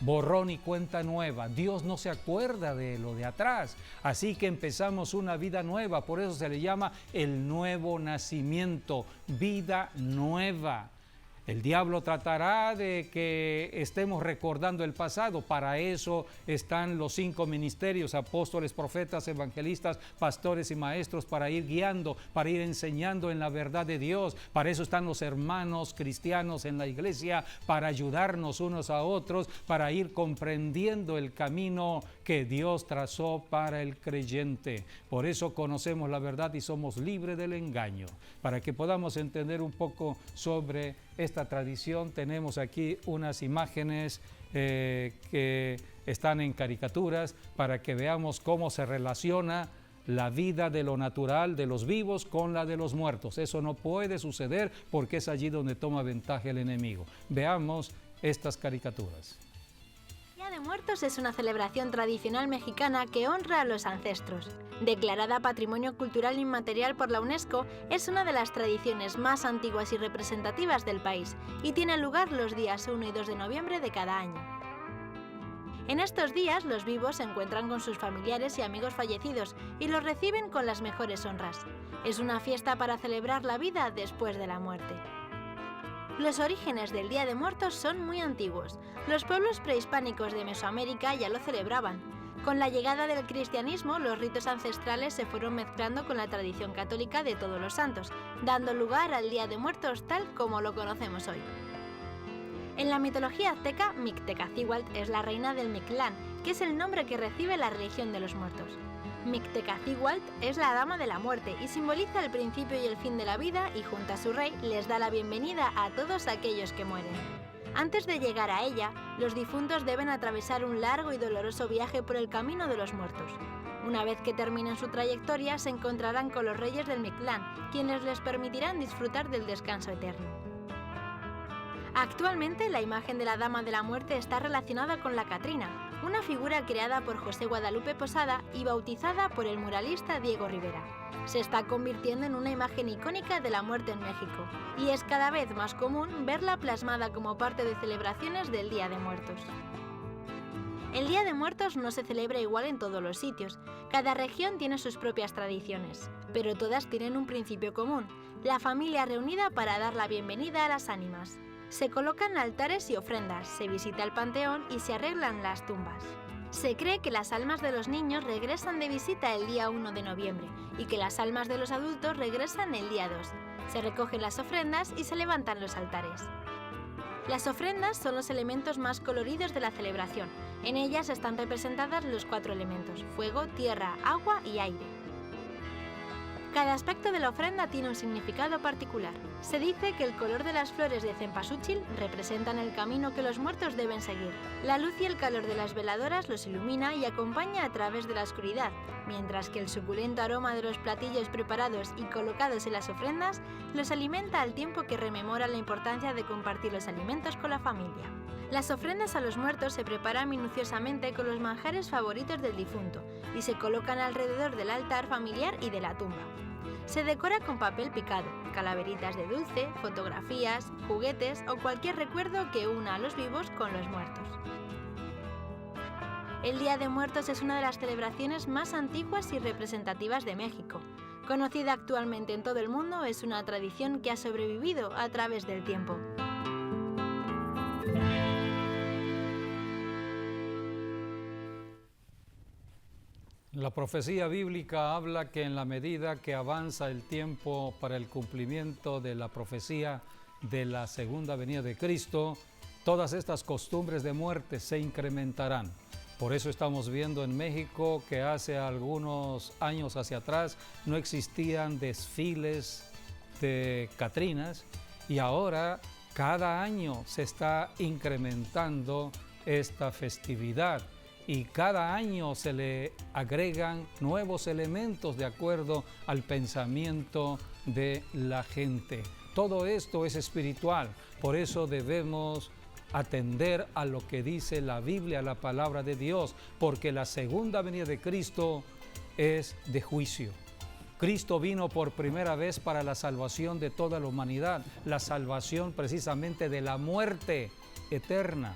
borrón y cuenta nueva. Dios no se acuerda de lo de atrás. Así que empezamos una vida nueva. Por eso se le llama el nuevo nacimiento, vida nueva. El diablo tratará de que estemos recordando el pasado. Para eso están los 5 ministerios: apóstoles, profetas, evangelistas, pastores y maestros, para ir guiando, para ir enseñando en la verdad de Dios. Para eso están los hermanos cristianos en la iglesia, para ayudarnos unos a otros, para ir comprendiendo el camino que Dios trazó para el creyente. Por eso conocemos la verdad y somos libres del engaño. Para que podamos entender un poco sobre esta tradición, tenemos aquí unas imágenes que están en caricaturas para que veamos cómo se relaciona la vida de lo natural de los vivos con la de los muertos. Eso no puede suceder porque es allí donde toma ventaja el enemigo. Veamos estas caricaturas. Día de de Muertos es una celebración tradicional mexicana que honra a los ancestros. Declarada Patrimonio Cultural Inmaterial por la UNESCO, es una de las tradiciones más antiguas y representativas del país y tiene lugar los días 1 y 2 de noviembre de cada año. En estos días, los vivos se encuentran con sus familiares y amigos fallecidos y los reciben con las mejores honras. Es una fiesta para celebrar la vida después de la muerte. Los orígenes del Día de Muertos son muy antiguos. Los pueblos prehispánicos de Mesoamérica ya lo celebraban. Con la llegada del cristianismo, los ritos ancestrales se fueron mezclando con la tradición católica de Todos los Santos, dando lugar al Día de Muertos tal como lo conocemos hoy. En la mitología azteca, Mictecacihuatl es la reina del Mictlán, que es el nombre que recibe la religión de los muertos. Mictecacihuatl es la dama de la muerte y simboliza el principio y el fin de la vida y junto a su rey les da la bienvenida a todos aquellos que mueren. Antes de llegar a ella, los difuntos deben atravesar un largo y doloroso viaje por el camino de los muertos. Una vez que terminen su trayectoria, se encontrarán con los reyes del Mictlán, quienes les permitirán disfrutar del descanso eterno. Actualmente, la imagen de la Dama de la Muerte está relacionada con la Catrina, una figura creada por José Guadalupe Posada y bautizada por el muralista Diego Rivera. Se está convirtiendo en una imagen icónica de la muerte en México, y es cada vez más común verla plasmada como parte de celebraciones del Día de Muertos. El Día de Muertos no se celebra igual en todos los sitios. Cada región tiene sus propias tradiciones, pero todas tienen un principio común: la familia reunida para dar la bienvenida a las ánimas. Se colocan altares y ofrendas, se visita el panteón y se arreglan las tumbas. Se cree que las almas de los niños regresan de visita el día 1 de noviembre y que las almas de los adultos regresan el día 2. Se recogen las ofrendas y se levantan los altares. Las ofrendas son los elementos más coloridos de la celebración. En ellas están representadas los 4 elementos: fuego, tierra, agua y aire. Cada aspecto de la ofrenda tiene un significado particular. Se dice que el color de las flores de cempasúchil representan el camino que los muertos deben seguir. La luz y el calor de las veladoras los ilumina y acompaña a través de la oscuridad, mientras que el suculento aroma de los platillos preparados y colocados en las ofrendas los alimenta al tiempo que rememora la importancia de compartir los alimentos con la familia. Las ofrendas a los muertos se preparan minuciosamente con los manjares favoritos del difunto y se colocan alrededor del altar familiar y de la tumba. Se decora con papel picado, calaveritas de dulce, fotografías, juguetes o cualquier recuerdo que una a los vivos con los muertos. El Día de Muertos es una de las celebraciones más antiguas y representativas de México. Conocida actualmente en todo el mundo, es una tradición que ha sobrevivido a través del tiempo. La profecía bíblica habla que en la medida que avanza el tiempo para el cumplimiento de la profecía de la segunda venida de Cristo, todas estas costumbres de muerte se incrementarán. Por eso estamos viendo en México que hace algunos años hacia atrás no existían desfiles de catrinas y ahora cada año se está incrementando esta festividad. Y cada año se le agregan nuevos elementos de acuerdo al pensamiento de la gente. Todo esto es espiritual, por eso debemos atender a lo que dice la Biblia, la palabra de Dios, porque la segunda venida de Cristo es de juicio. Cristo vino por primera vez para la salvación de toda la humanidad, la salvación precisamente de la muerte eterna.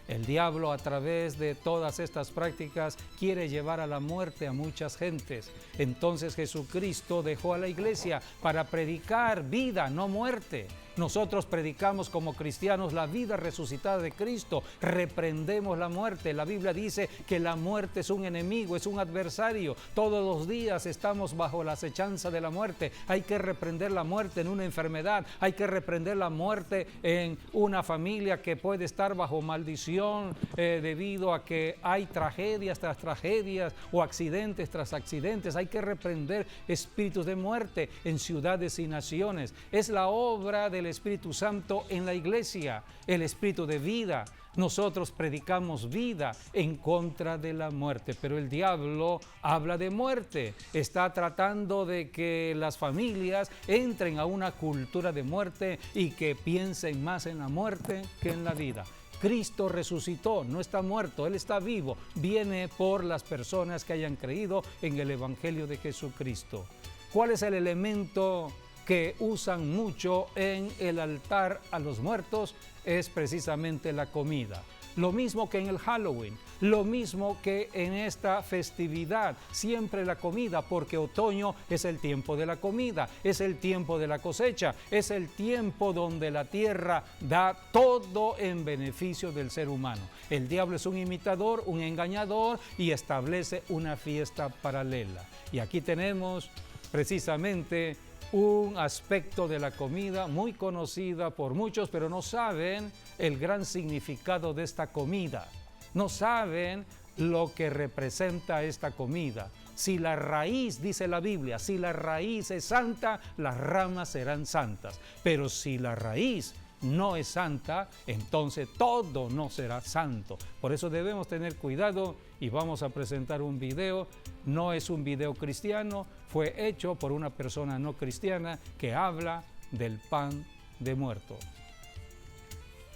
El diablo, a través de todas estas prácticas, quiere llevar a la muerte a muchas gentes. Entonces Jesucristo dejó a la iglesia para predicar vida, no muerte. Nosotros predicamos como cristianos la vida resucitada de Cristo, reprendemos la muerte. La Biblia dice que la muerte es un enemigo, es un adversario. Todos los días estamos bajo la acechanza de la muerte. Hay que reprender la muerte en una enfermedad, hay que reprender la muerte en una familia que puede estar bajo maldición debido a que hay tragedias tras tragedias o accidentes tras accidentes. Hay que reprender espíritus de muerte en ciudades y naciones. Es la obra del Espíritu Santo en la iglesia, el espíritu de vida. Nosotros predicamos vida en contra de la muerte, pero el diablo habla de muerte. Está tratando de que las familias entren a una cultura de muerte y que piensen más en la muerte que en la vida. Cristo resucitó, no está muerto, Él está vivo. Viene por las personas que hayan creído en el Evangelio de Jesucristo. ¿Cuál es el elemento que usan mucho en el altar a los muertos? Es precisamente la comida. Lo mismo que en el Halloween, lo mismo que en esta festividad, siempre la comida, porque otoño es el tiempo de la comida, es el tiempo de la cosecha, es el tiempo donde la tierra da todo en beneficio del ser humano. El diablo es un imitador, un engañador y establece una fiesta paralela. Y aquí tenemos precisamente un aspecto de la comida muy conocida por muchos, pero no saben el gran significado de esta comida. No saben lo que representa esta comida. Si la raíz, dice la Biblia, si la raíz es santa, las ramas serán santas. Pero si la raíz no es santa, entonces todo no será santo. Por eso debemos tener cuidado y vamos a presentar un video. No es un video cristiano, fue hecho por una persona no cristiana que habla del pan de muerto.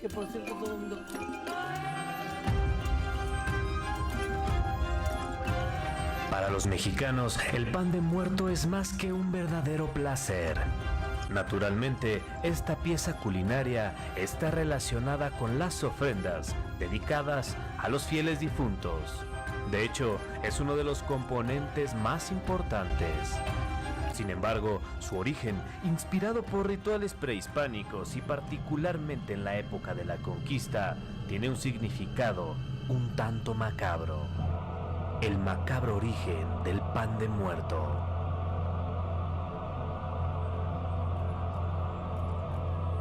Que por cierto todo el mundo... Para los mexicanos, el pan de muerto es más que un verdadero placer. Naturalmente, esta pieza culinaria está relacionada con las ofrendas dedicadas a los fieles difuntos. De hecho, es uno de los componentes más importantes. Sin embargo, su origen, inspirado por rituales prehispánicos y particularmente en la época de la conquista, tiene un significado un tanto macabro. El macabro origen del pan de muerto.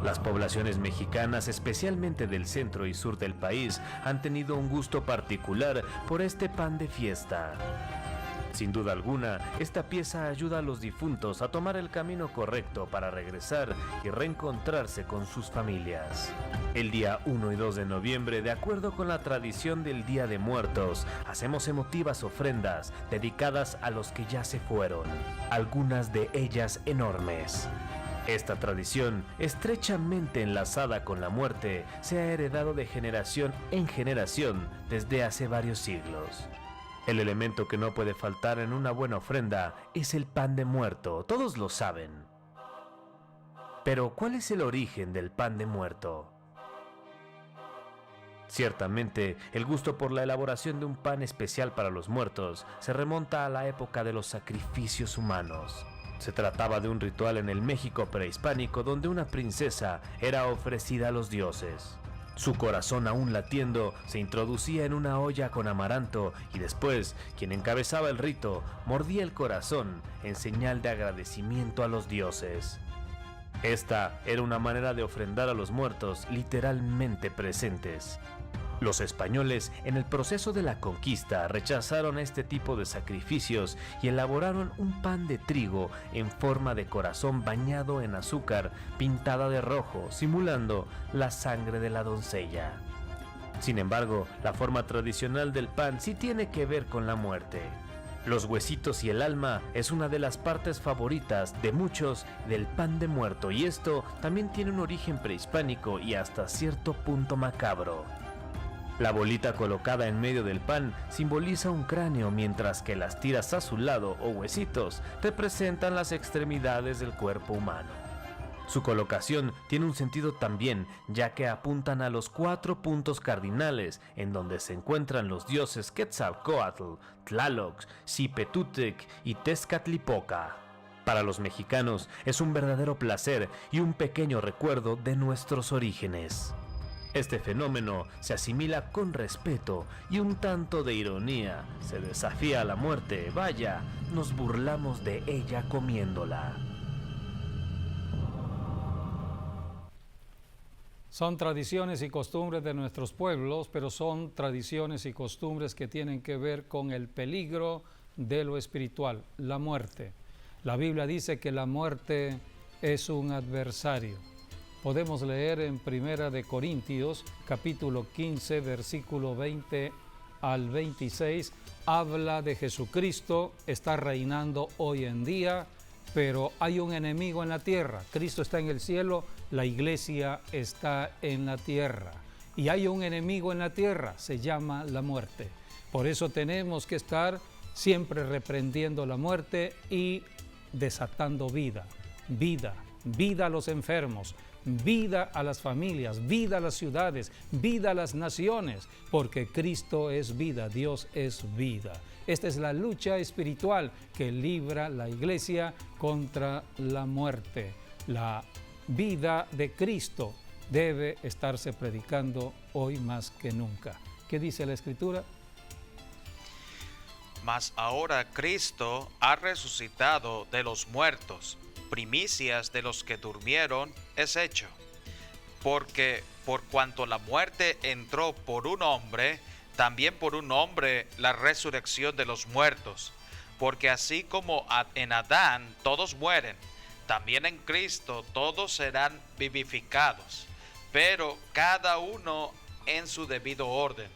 Las poblaciones mexicanas, especialmente del centro y sur del país, han tenido un gusto particular por este pan de fiesta. Sin duda alguna, esta pieza ayuda a los difuntos a tomar el camino correcto para regresar y reencontrarse con sus familias. El día 1 y 2 de noviembre, de acuerdo con la tradición del Día de Muertos, hacemos emotivas ofrendas dedicadas a los que ya se fueron, algunas de ellas enormes. Esta tradición, estrechamente enlazada con la muerte, se ha heredado de generación en generación desde hace varios siglos. El elemento que no puede faltar en una buena ofrenda es el pan de muerto, todos lo saben. Pero, ¿cuál es el origen del pan de muerto? Ciertamente, el gusto por la elaboración de un pan especial para los muertos se remonta a la época de los sacrificios humanos. Se trataba de un ritual en el México prehispánico donde una princesa era ofrecida a los dioses. Su corazón aún latiendo se introducía en una olla con amaranto y después, quien encabezaba el rito, mordía el corazón en señal de agradecimiento a los dioses. Esta era una manera de ofrendar a los muertos literalmente presentes. Los españoles, en el proceso de la conquista, rechazaron este tipo de sacrificios y elaboraron un pan de trigo en forma de corazón bañado en azúcar, pintada de rojo, simulando la sangre de la doncella. Sin embargo, la forma tradicional del pan sí tiene que ver con la muerte. Los huesitos y el alma es una de las partes favoritas de muchos del pan de muerto, y esto también tiene un origen prehispánico y hasta cierto punto macabro. La bolita colocada en medio del pan simboliza un cráneo, mientras que las tiras a su lado o huesitos representan las extremidades del cuerpo humano. Su colocación tiene un sentido también, ya que apuntan a los 4 puntos cardinales en donde se encuentran los dioses Quetzalcóatl, Tlaloc, Xipetútec y Tezcatlipoca. Para los mexicanos es un verdadero placer y un pequeño recuerdo de nuestros orígenes. Este fenómeno se asimila con respeto y un tanto de ironía. Se desafía a la muerte, vaya, nos burlamos de ella comiéndola. Son tradiciones y costumbres de nuestros pueblos, pero son tradiciones y costumbres que tienen que ver con el peligro de lo espiritual, la muerte. La Biblia dice que la muerte es un adversario. Podemos leer en 1 de Corintios, capítulo 15, versículo 20 al 26, habla de Jesucristo, está reinando hoy en día, pero hay un enemigo en la tierra. Cristo está en el cielo, la iglesia está en la tierra. y hay un enemigo en la tierra, se llama la muerte. Por eso tenemos que estar siempre reprendiendo la muerte y desatando vida, vida, vida a los enfermos, vida a las familias, vida a las ciudades, vida a las naciones, porque Cristo es vida, Dios es vida. Esta es la lucha espiritual que libra la iglesia contra la muerte. La vida de Cristo debe estarse predicando hoy más que nunca. ¿Qué dice la Escritura? Mas ahora Cristo ha resucitado de los muertos, primicias de los que durmieron es hecho. Porque por cuanto la muerte entró por un hombre, también por un hombre la resurrección de los muertos. Porque así como en Adán todos mueren, también en Cristo todos serán vivificados, pero cada uno en su debido orden.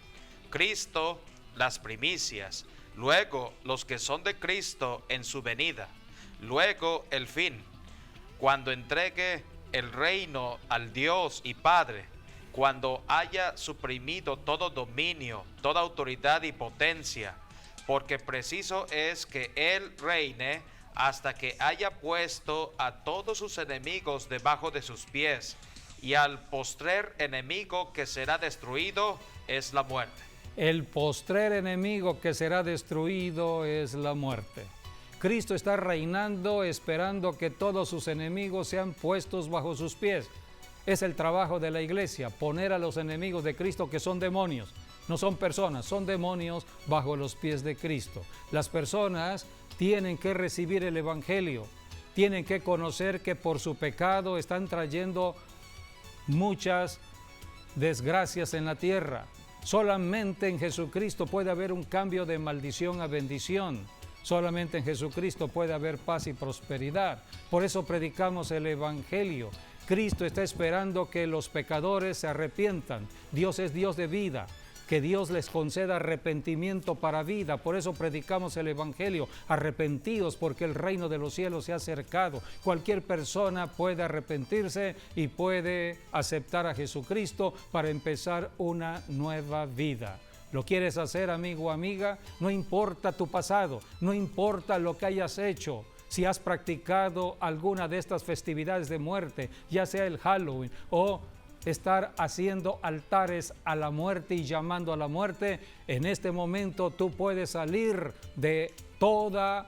Cristo las primicias, luego los que son de Cristo en su venida, luego el fin, cuando entregue el reino al Dios y Padre, cuando haya suprimido todo dominio, toda autoridad y potencia, porque preciso es que Él reine hasta que haya puesto a todos sus enemigos debajo de sus pies, y al postrer enemigo que será destruido es la muerte. El postrer enemigo que será destruido es la muerte. Cristo está reinando, esperando que todos sus enemigos sean puestos bajo sus pies. Es el trabajo de la iglesia, poner a los enemigos de Cristo, que son demonios, no son personas, son demonios, bajo los pies de Cristo. Las personas tienen que recibir el Evangelio, tienen que conocer que por su pecado están trayendo muchas desgracias en la tierra. Solamente en Jesucristo puede haber un cambio de maldición a bendición. Solamente en Jesucristo puede haber paz y prosperidad. Por eso predicamos el Evangelio. Cristo está esperando que los pecadores se arrepientan. Dios es Dios de vida, que Dios les conceda arrepentimiento para vida. Por eso predicamos el Evangelio. Arrepentidos, porque el reino de los cielos se ha acercado. Cualquier persona puede arrepentirse y puede aceptar a Jesucristo para empezar una nueva vida. ¿Lo quieres hacer, amigo o amiga? No importa tu pasado, no importa lo que hayas hecho. Si has practicado alguna de estas festividades de muerte, ya sea el Halloween o estar haciendo altares a la muerte y llamando a la muerte, en este momento tú puedes salir de toda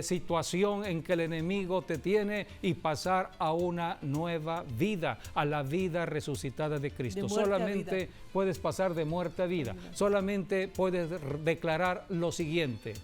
situación en que el enemigo te tiene y pasar a una nueva vida, a la vida resucitada de Cristo. Solamente puedes pasar de muerte a vida. Solamente puedes declarar lo siguiente.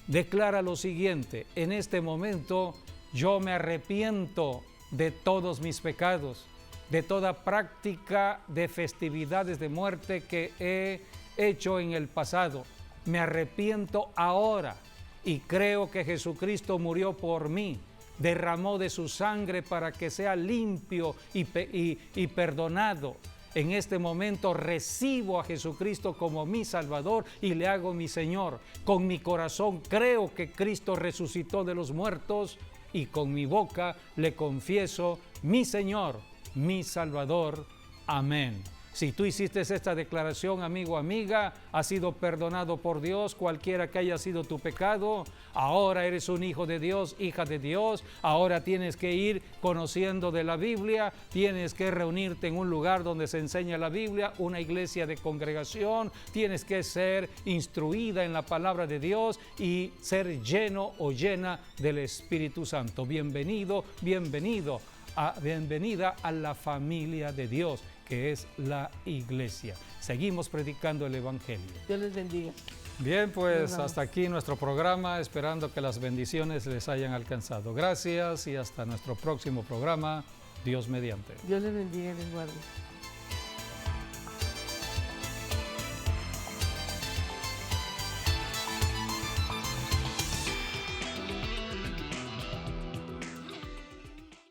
Declara lo siguiente: en este momento yo me arrepiento de todos mis pecados, de toda práctica de festividades de muerte que he hecho en el pasado. Me arrepiento ahora y creo que Jesucristo murió por mí, derramó de su sangre para que sea limpio y perdonado. En este momento recibo a Jesucristo como mi Salvador y le hago mi Señor. Con mi corazón creo que Cristo resucitó de los muertos y con mi boca le confieso mi Señor, mi Salvador. Amén. Si tú hiciste esta declaración, amigo, amiga, has sido perdonado por Dios, cualquiera que haya sido tu pecado. Ahora eres un hijo de Dios, hija de Dios. Ahora tienes que ir conociendo de la Biblia, tienes que reunirte en un lugar donde se enseña la Biblia, una iglesia de congregación. Tienes que ser instruida en la palabra de Dios y ser lleno o llena del Espíritu Santo. Bienvenido, bienvenida a la familia de Dios, que es la iglesia. Seguimos predicando el Evangelio. Dios les bendiga. Bien, pues hasta aquí nuestro programa, esperando que las bendiciones les hayan alcanzado. Gracias y hasta nuestro próximo programa, Dios mediante. Dios les bendiga y les guarde.